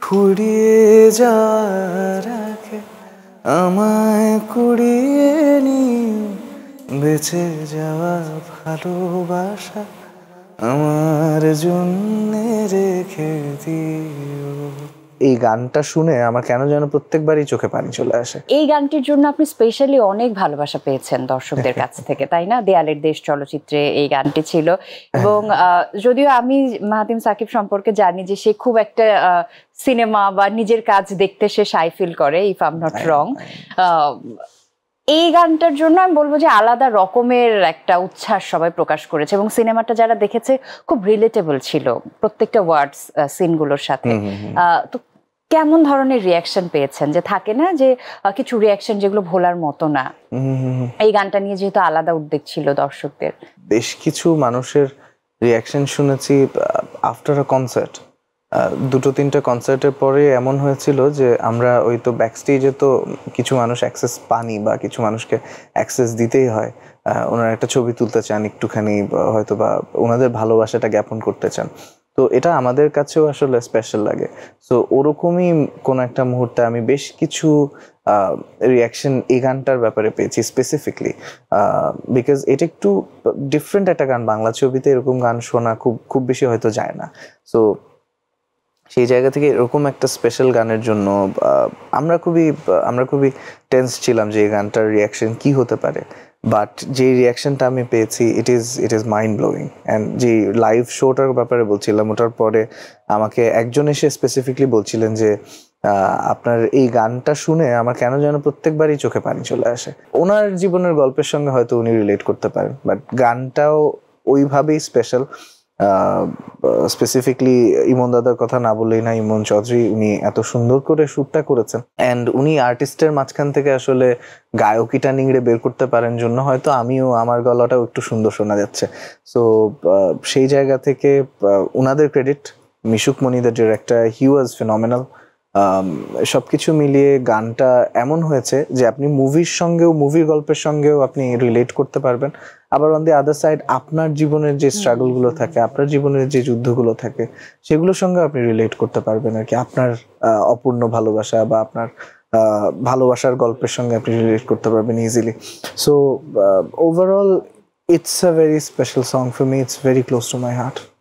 ফুরিয়ে যাওয়ার আগে আমায় কুড়িয়ে নিও, বেঁচে যাওয়া ভালোবাসা আমার জন্যে রেখে দিও। এই গানটা শুনে আমার কেন যেন প্রত্যেকবারই চোখে পানি চলে আসে। এই গানটির জন্য আপনি স্পেশালি অনেক ভালোবাসা পেয়েছেন দর্শকদের কাছ থেকে, তাই না? দেয়ালের দেশ চলচ্চিত্রে এই গানটি ছিল এবং যদিও আমি মাহাতিম সাকিব সম্পর্কে জানি যে সে খুব একটা সিনেমা বা নিজের কাজ দেখতে সে শাই ফিল করে, if I am not wrong. এই গানটার জন্য আমি বলবো যে আলাদা রকমের একটা উচ্ছ্বাস সবাই প্রকাশ করেছে এবং সিনেমাটা যারা দেখেছে খুব রিলেটেবল ছিল প্রত্যেকটা ওয়ার্ডস সিনগুলোর সাথে। তো কেমন ধরনের রিয়াকশন পেয়েছেন? যে থাকে না যে কিছু রিয়াকশন যেগুলো ভোলার মতো না, এই গানটা নিয়ে যেহেতু আলাদা উদ্বেগ ছিল দর্শকদের। বেশ কিছু মানুষের রিয়াকশন শুনেছি আফটার আ কনসার্ট, দুটো তিনটে কনসার্টের পরে এমন হয়েছিল যে আমরা ওই তো ব্যাক স্টেজে তো কিছু মানুষ অ্যাক্সেস পানি বা কিছু মানুষকে অ্যাক্সেস দিতেই হয়, ওনারা একটা ছবি তুলতে চান একটুখানি, হয়তো বা ওনাদের ভালোবাসাটা জ্ঞাপন করতে চান। তো এটা আমাদের কাছেও আসলে স্পেশাল লাগে। সো ওরকমই কোনো একটা মুহূর্তে আমি বেশ কিছু রিয়াকশন এই গানটার ব্যাপারে পেয়েছি স্পেসিফিকলি, বিকজ এটা একটু ডিফারেন্ট একটা গান। বাংলা ছবিতে এরকম গান শোনা খুব খুব বেশি হয়তো যায় না। সো সেই জায়গা থেকে এরকম একটা স্পেশাল গানের জন্য আমরা খুবই টেন্স ছিলাম যে এই গানটার রিয়াকশন কি হতে পারে। বাট যে রিয়াকশনটা আমি পেয়েছি it is mind blowing. And যে লাইভ শোটার ব্যাপারে বলছিলাম, ওটার পরে আমাকে একজন এসে স্পেসিফিকলি বলছিলেন যে আপনার এই গানটা শুনে আমার কেন যেন প্রত্যেকবারই চোখে পানি চলে আসে। ওনার জীবনের গল্পের সঙ্গে হয়তো উনি রিলেট করতে পারেন, বাট গানটাও ওইভাবেই স্পেশাল। স্পেসিফিকলি ইমন দাদার কথা না বললেই না, ইমন চৌধুরী উনি এত সুন্দর করে শ্যুটটা করেছেন অ্যান্ড উনি আর্টিস্টের মাঝখান থেকে আসলে গায়কিটা নিংড়ে বের করতে পারেন জন্য হয়তো আমিও আমার গলাটাও একটু সুন্দর শোনা যাচ্ছে। সো সেই জায়গা থেকে ওনাদের ক্রেডিট। মিশুক মনিদের ডিরেক্টর, হি ওয়াজ ফিনমিনাল। সবকিছু মিলিয়ে গানটা এমন হয়েছে যে আপনি মুভির সঙ্গেও, মুভির গল্পের সঙ্গেও আপনি রিলেট করতে পারবেন। আবার অন দি আদার সাইড আপনার জীবনের যে স্ট্রাগলগুলো থাকে, আপনার জীবনের যে যুদ্ধগুলো থাকে, সেগুলোর সঙ্গে আপনি রিলেট করতে পারবেন আর কি। আপনার অপূর্ণ ভালোবাসা বা আপনার ভালোবাসার গল্পের সঙ্গে আপনি রিলেট করতে পারবেন easily. So overall it's a very special song for me, it's very close to my heart.